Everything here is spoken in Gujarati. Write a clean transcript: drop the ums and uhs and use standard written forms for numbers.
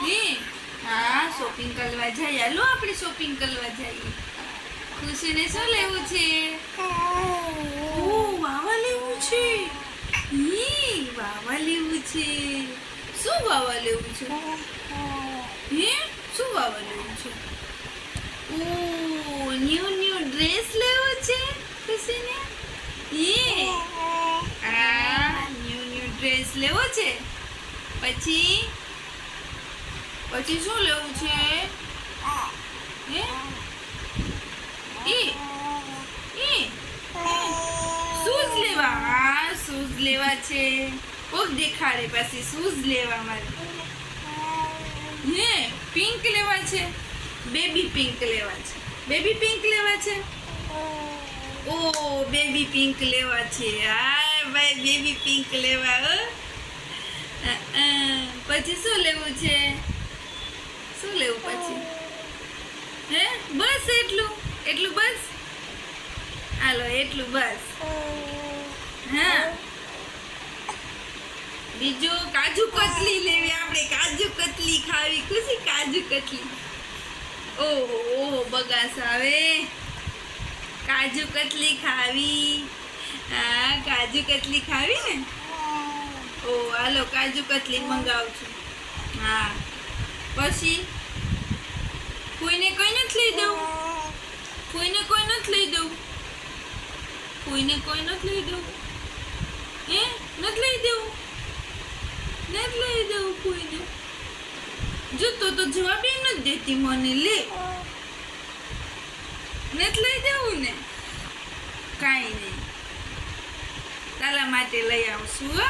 હે હા શોપિંગ કરવા જઈએ હાલો આપણે શોપિંગ કરવા જઈએ ખુશીને શું લેવું છે ઓ વાવા લેવું છે વાવા લેવું છે શું વાવા લેવું છે હે શું વાવા લેવું છે ઓ ન્યુ ડ્રેસ લેવો છે ખુશીને ન્યુ ડ્રેસ લેવો છે પછી શું લેવું છે શૂઝ લેવા છે કોક દેખાડે પછી શૂઝ લેવા મારે પિંક લેવા છે બેબી પિંક લેવા છે ઓ બેબી પિંક લેવા છે હા ભાઈ બેબી પિંક લેવા પછી શું લેવું છે શું લેવું પછી બસ એટલું બસ હાલો એટલું બસ હા બીજું કાજુ કતલી લેવી આપણે કાજુ કતલી ખાવી ખુશી કાજુ કતલી ઓહો બગાસ આવે કાજુ કતલી ખાવી હા કાજુ કતલી ખાવી ને ઓ હાલો કાજુ કતલી મંગાવું છું હા પછી કોઈને કોઈ નથી લઈ દઉં નથી લઈ દઉં કોઈને જો તો જવાબ એ નથી દેતી મને લે નથી લઈ દેવું ને કાંઈ નહીં તારા માટે લઈ આવશું